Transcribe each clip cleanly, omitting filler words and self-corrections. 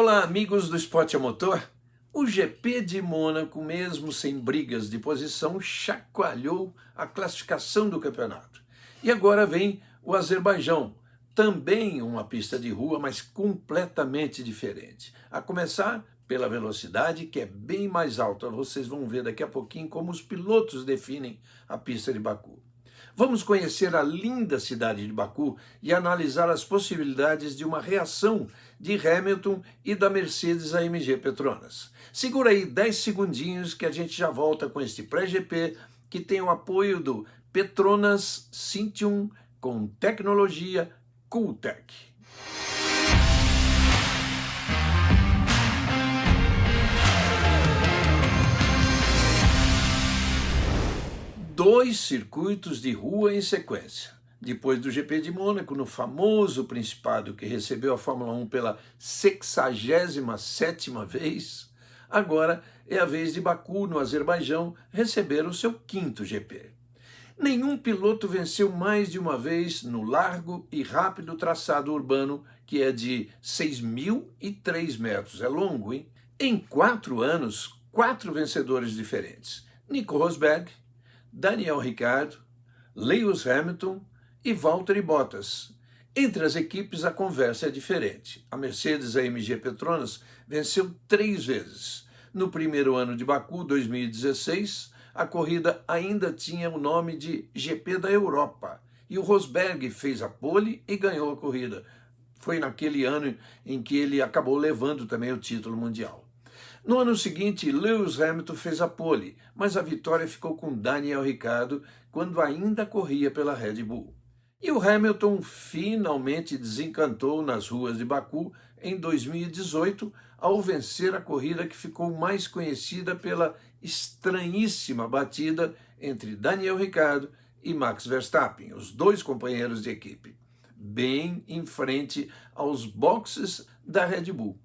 Olá, amigos do Esporte a Motor. O GP de Mônaco, mesmo sem brigas de posição, chacoalhou a classificação do campeonato. E agora vem o Azerbaijão, também uma pista de rua, mas completamente diferente. A começar pela velocidade, que é bem mais alta. Vocês vão ver daqui a pouquinho como os pilotos definem a pista de Baku. Vamos conhecer a linda cidade de Baku e analisar as possibilidades de uma reação de Hamilton e da Mercedes-AMG Petronas. Segura aí 10 segundinhos que a gente já volta com este pré-GP que tem o apoio do Petronas Cintium com tecnologia Cooltech. Dois circuitos de rua em sequência. Depois do GP de Mônaco, no famoso Principado que recebeu a Fórmula 1 pela 67ª vez, agora é a vez de Baku, no Azerbaijão, receber o seu 5º GP. Nenhum piloto venceu mais de uma vez no largo e rápido traçado urbano, que é de 6.003 metros. É longo, hein? Em 4 anos, 4 vencedores diferentes. Nico Rosberg, Daniel Ricciardo, Lewis Hamilton e Valtteri Bottas. Entre as equipes a conversa é diferente. A Mercedes-AMG Petronas venceu 3 vezes. No primeiro ano de Baku, 2016, a corrida ainda tinha o nome de GP da Europa e o Rosberg fez a pole e ganhou a corrida. Foi naquele ano em que ele acabou levando também o título mundial. No ano seguinte, Lewis Hamilton fez a pole, mas a vitória ficou com Daniel Ricciardo quando ainda corria pela Red Bull. E o Hamilton finalmente desencantou nas ruas de Baku em 2018 ao vencer a corrida que ficou mais conhecida pela estranhíssima batida entre Daniel Ricciardo e Max Verstappen, os dois companheiros de equipe, bem em frente aos boxes da Red Bull.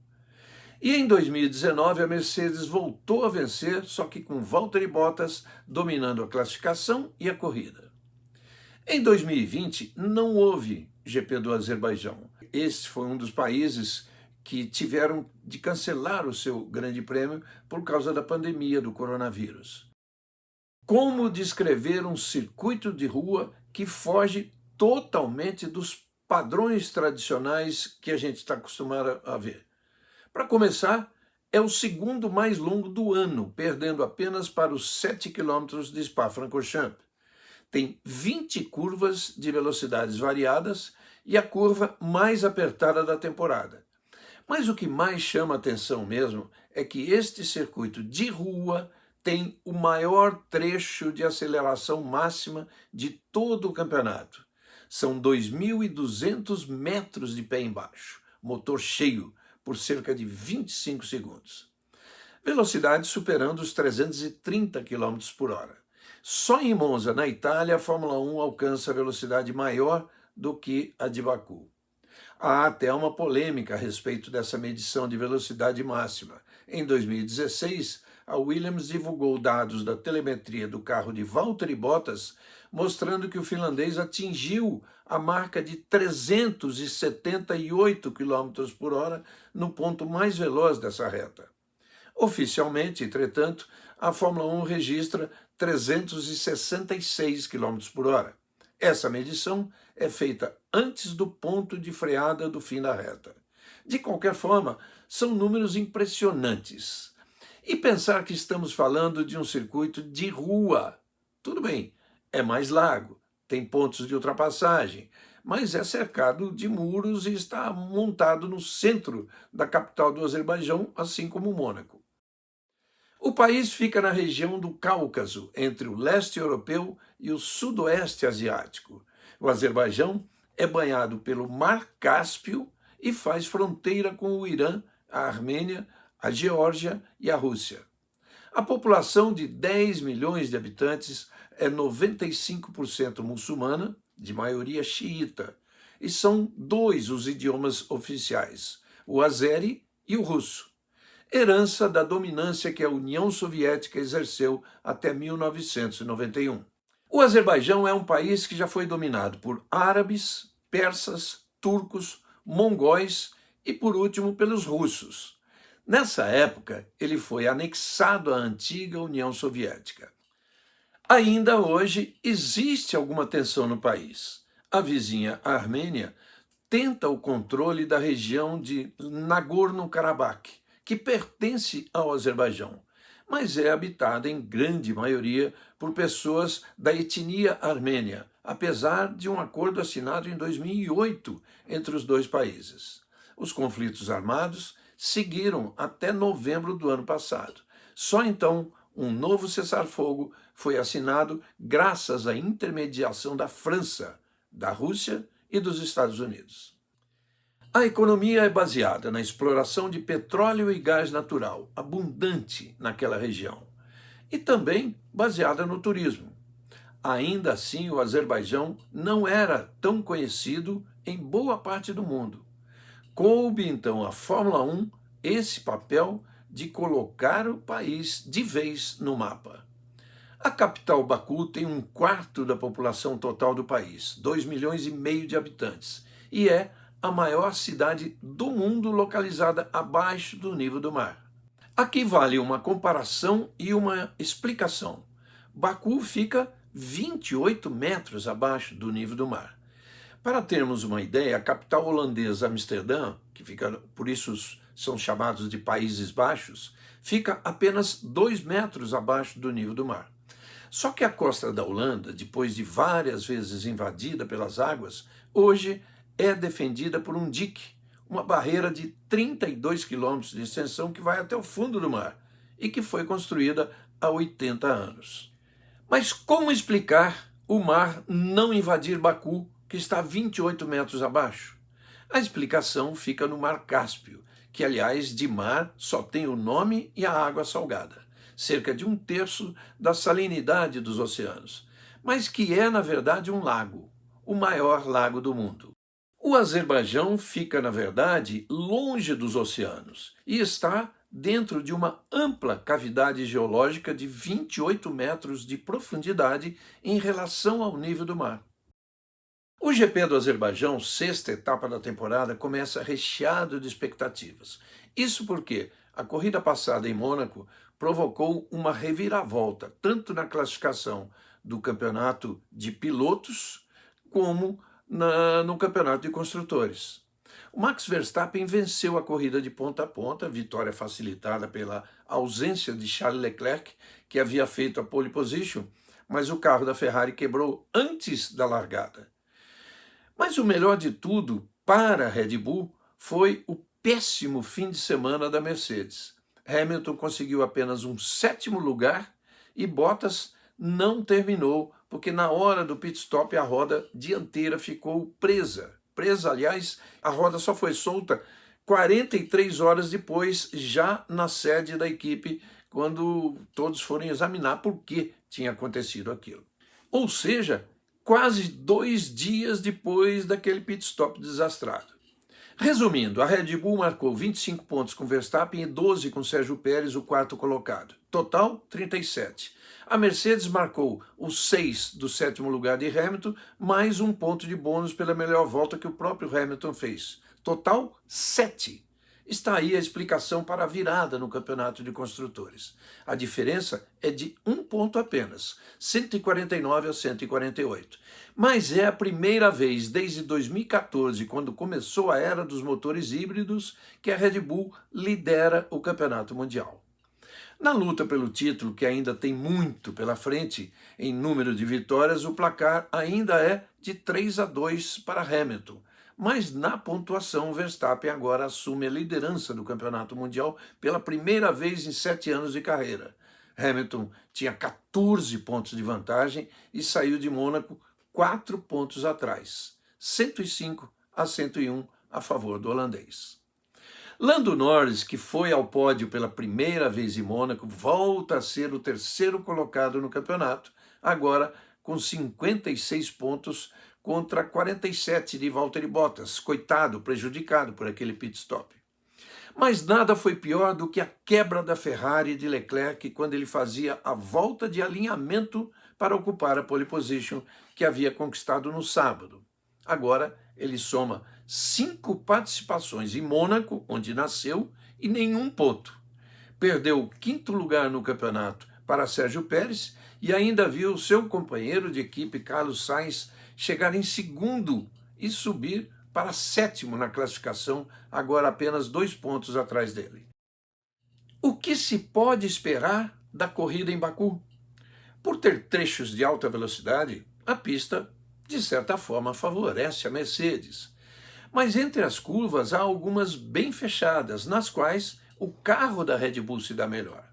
E em 2019 a Mercedes voltou a vencer, só que com Valtteri Bottas dominando a classificação e a corrida. Em 2020 não houve GP do Azerbaijão. Este foi um dos países que tiveram de cancelar o seu grande prêmio por causa da pandemia do coronavírus. Como descrever um circuito de rua que foge totalmente dos padrões tradicionais que a gente está acostumado a ver? Para começar, é o segundo mais longo do ano, perdendo apenas para os 7 quilômetros de Spa-Francorchamps. Tem 20 curvas de velocidades variadas e a curva mais apertada da temporada. Mas o que mais chama atenção mesmo é que este circuito de rua tem o maior trecho de aceleração máxima de todo o campeonato. São 2.200 metros de pé embaixo, motor cheio, por cerca de 25 segundos. Velocidade superando os 330 km por hora. Só em Monza, na Itália, a Fórmula 1 alcança a velocidade maior do que a de Baku. Há até uma polêmica a respeito dessa medição de velocidade máxima. Em 2016, a Williams divulgou dados da telemetria do carro de Valtteri Bottas, mostrando que o finlandês atingiu a marca de 378 km por hora no ponto mais veloz dessa reta. Oficialmente, entretanto, a Fórmula 1 registra 366 km por hora. Essa medição é feita antes do ponto de freada do fim da reta. De qualquer forma, são números impressionantes. E pensar que estamos falando de um circuito de rua. Tudo bem, é mais largo, tem pontos de ultrapassagem, mas é cercado de muros e está montado no centro da capital do Azerbaijão, assim como Mônaco. O país fica na região do Cáucaso, entre o leste europeu e o sudoeste asiático. O Azerbaijão é banhado pelo Mar Cáspio e faz fronteira com o Irã, a Armênia, a Geórgia e a Rússia. A população de 10 milhões de habitantes é 95% muçulmana, de maioria xiita, e são 2 os idiomas oficiais, o azeri e o russo, herança da dominância que a União Soviética exerceu até 1991. O Azerbaijão é um país que já foi dominado por árabes, persas, turcos, mongóis, e, por último, pelos russos. Nessa época, ele foi anexado à antiga União Soviética. Ainda hoje existe alguma tensão no país. A vizinha Armênia tenta o controle da região de Nagorno-Karabakh, que pertence ao Azerbaijão, mas é habitada em grande maioria por pessoas da etnia armênia, apesar de um acordo assinado em 2008 entre os dois países. Os conflitos armados seguiram até novembro do ano passado. Só então um novo cessar-fogo foi assinado graças à intermediação da França, da Rússia e dos Estados Unidos. A economia é baseada na exploração de petróleo e gás natural, abundante naquela região, e também baseada no turismo. Ainda assim, o Azerbaijão não era tão conhecido em boa parte do mundo. Coube, então, à Fórmula 1 esse papel de colocar o país de vez no mapa. A capital Baku tem 1/4 da população total do país, 2,5 milhões de habitantes, e é a maior cidade do mundo localizada abaixo do nível do mar. Aqui vale uma comparação e uma explicação. Baku fica 28 metros abaixo do nível do mar. Para termos uma ideia, a capital holandesa Amsterdã, que fica, por isso são chamados de Países Baixos, fica apenas 2 metros abaixo do nível do mar. Só que a costa da Holanda, depois de várias vezes invadida pelas águas, hoje é defendida por um dique, uma barreira de 32 quilômetros de extensão que vai até o fundo do mar e que foi construída há 80 anos. Mas como explicar o mar não invadir Baku, que está 28 metros abaixo? A explicação fica no Mar Cáspio, que, aliás, de mar só tem o nome e a água salgada, cerca de 1/3 da salinidade dos oceanos, mas que é, na verdade, um lago, o maior lago do mundo. O Azerbaijão fica, na verdade, longe dos oceanos e está dentro de uma ampla cavidade geológica de 28 metros de profundidade em relação ao nível do mar. O GP do Azerbaijão, sexta etapa da temporada, começa recheado de expectativas. Isso porque a corrida passada em Mônaco provocou uma reviravolta, tanto na classificação do campeonato de pilotos, como no campeonato de construtores. O Max Verstappen venceu a corrida de ponta a ponta, vitória facilitada pela ausência de Charles Leclerc, que havia feito a pole position, mas o carro da Ferrari quebrou antes da largada. Mas o melhor de tudo para a Red Bull foi o péssimo fim de semana da Mercedes. Hamilton conseguiu apenas um 7º lugar e Bottas não terminou, porque na hora do pit stop a roda dianteira ficou presa. Presa, aliás, a roda só foi solta 43 horas depois, já na sede da equipe, quando todos foram examinar por que tinha acontecido aquilo. Ou seja, quase 2 dias depois daquele pit stop desastrado. Resumindo, a Red Bull marcou 25 pontos com Verstappen e 12 com Sérgio Pérez, o 4º colocado. Total, 37. A Mercedes marcou os 6 do 7º lugar de Hamilton, mais um ponto de bônus pela melhor volta que o próprio Hamilton fez. Total, 7. Está aí a explicação para a virada no campeonato de construtores. A diferença é de 1 ponto apenas, 149 a 148. Mas é a primeira vez desde 2014, quando começou a era dos motores híbridos, que a Red Bull lidera o campeonato mundial. Na luta pelo título, que ainda tem muito pela frente em número de vitórias, o placar ainda é de 3-2 para Hamilton. Mas na pontuação, Verstappen agora assume a liderança do campeonato mundial pela primeira vez em 7 anos de carreira. Hamilton tinha 14 pontos de vantagem e saiu de Mônaco 4 pontos atrás, 105 a 101 a favor do holandês. Lando Norris, que foi ao pódio pela primeira vez em Mônaco, volta a ser o 3º colocado no campeonato, agora com 56 pontos contra 47 de Valtteri Bottas, coitado, prejudicado por aquele pit stop. Mas nada foi pior do que a quebra da Ferrari de Leclerc quando ele fazia a volta de alinhamento para ocupar a pole position que havia conquistado no sábado. Agora ele soma 5 participações em Mônaco, onde nasceu, e nenhum ponto. Perdeu o 5º lugar no campeonato para Sérgio Pérez e ainda viu seu companheiro de equipe, Carlos Sainz, chegar em 2º e subir para 7º na classificação, agora apenas 2 pontos atrás dele. O que se pode esperar da corrida em Baku? Por ter trechos de alta velocidade, a pista, de certa forma, favorece a Mercedes. Mas entre as curvas há algumas bem fechadas, nas quais o carro da Red Bull se dá melhor.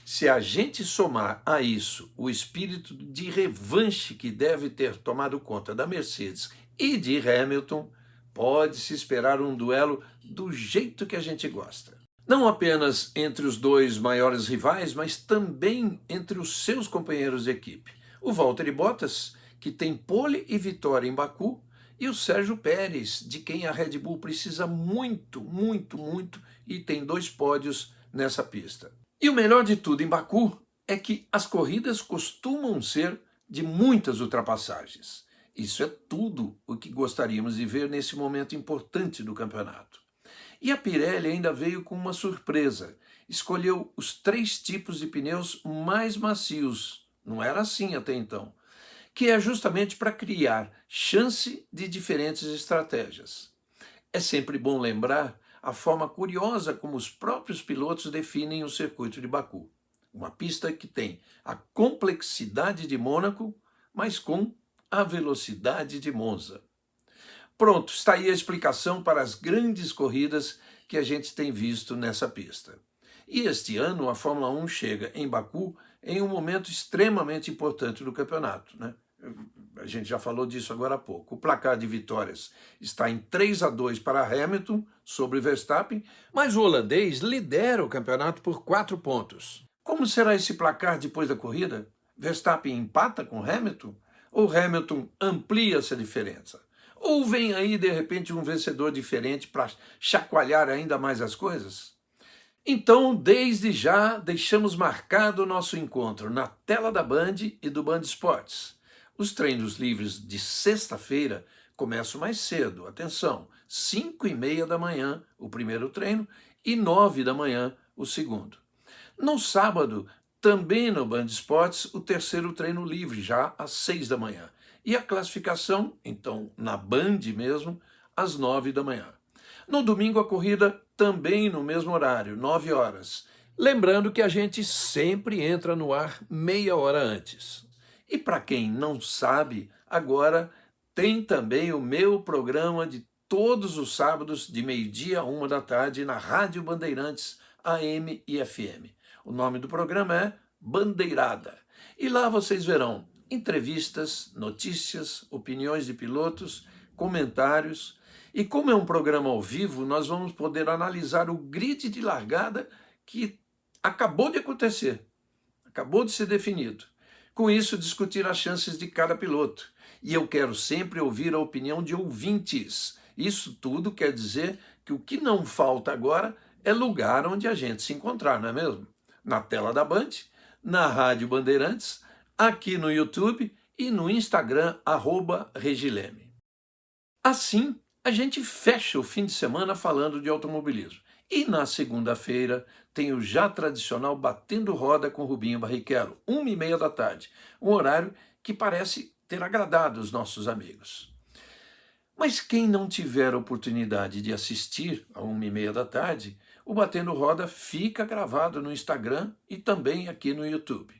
Se a gente somar a isso o espírito de revanche que deve ter tomado conta da Mercedes e de Hamilton, pode-se esperar um duelo do jeito que a gente gosta. Não apenas entre os 2 maiores rivais, mas também entre os seus companheiros de equipe. O Valtteri Bottas, que tem pole e vitória em Baku, e o Sérgio Pérez, de quem a Red Bull precisa muito, muito, muito, e tem 2 pódios nessa pista. E o melhor de tudo em Baku é que as corridas costumam ser de muitas ultrapassagens. Isso é tudo o que gostaríamos de ver nesse momento importante do campeonato. E a Pirelli ainda veio com uma surpresa. Escolheu os 3 tipos de pneus mais macios. Não era assim até então. Que é justamente para criar chance de diferentes estratégias. É sempre bom lembrar a forma curiosa como os próprios pilotos definem o circuito de Baku. Uma pista que tem a complexidade de Mônaco, mas com a velocidade de Monza. Pronto, está aí a explicação para as grandes corridas que a gente tem visto nessa pista. E este ano a Fórmula 1 chega em Baku em um momento extremamente importante do campeonato, né? A gente já falou disso agora há pouco. O placar de vitórias está em 3-2 para Hamilton sobre Verstappen, mas o holandês lidera o campeonato por 4 pontos. Como será esse placar depois da corrida? Verstappen empata com Hamilton? Ou Hamilton amplia essa diferença? Ou vem aí, de repente, um vencedor diferente para chacoalhar ainda mais as coisas? Então, desde já, deixamos marcado o nosso encontro na tela da Band e do Band Esportes. Os treinos livres de sexta-feira começam mais cedo, atenção, 5h30 da manhã o primeiro treino e 9 da manhã o segundo. No sábado, também no Band Esportes, o terceiro treino livre, já às 6 da manhã. E a classificação, então, na Band mesmo, às 9 da manhã. No domingo, a corrida também no mesmo horário, 9 horas. Lembrando que a gente sempre entra no ar meia hora antes. E para quem não sabe, agora tem também o meu programa de todos os sábados, de meio-dia a 1 da tarde, na Rádio Bandeirantes, AM e FM. O nome do programa é Bandeirada. E lá vocês verão entrevistas, notícias, opiniões de pilotos, comentários. E como é um programa ao vivo, nós vamos poder analisar o grid de largada que acabou de acontecer, acabou de ser definido. Com isso, discutir as chances de cada piloto. E eu quero sempre ouvir a opinião de ouvintes. Isso tudo quer dizer que o que não falta agora é lugar onde a gente se encontrar, não é mesmo? Na tela da Band, na Rádio Bandeirantes, aqui no YouTube e no Instagram, @Regileme. Assim, a gente fecha o fim de semana falando de automobilismo. E na segunda-feira tem o já tradicional Batendo Roda com Rubinho Barrichello, 1h30 da tarde, um horário que parece ter agradado os nossos amigos. Mas quem não tiver a oportunidade de assistir a 1h30 da tarde, o Batendo Roda fica gravado no Instagram e também aqui no YouTube.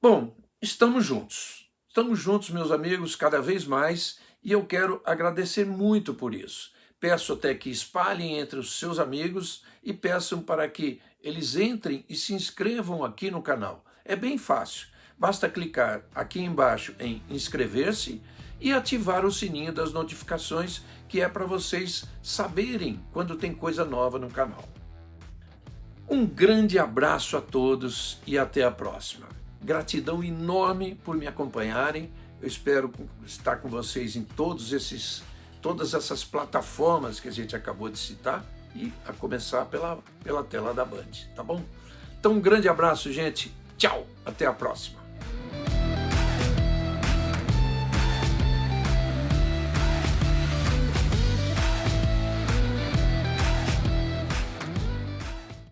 Bom, estamos juntos, meus amigos, cada vez mais, e eu quero agradecer muito por isso. Peço até que espalhem entre os seus amigos e peçam para que eles entrem e se inscrevam aqui no canal. É bem fácil, basta clicar aqui embaixo em inscrever-se e ativar o sininho das notificações, que é para vocês saberem quando tem coisa nova no canal. Um grande abraço a todos e até a próxima. Gratidão enorme por me acompanharem. Eu espero estar com vocês em todas essas plataformas que a gente acabou de citar e a começar pela tela da Band, tá bom? Então, um grande abraço, gente. Tchau, até a próxima.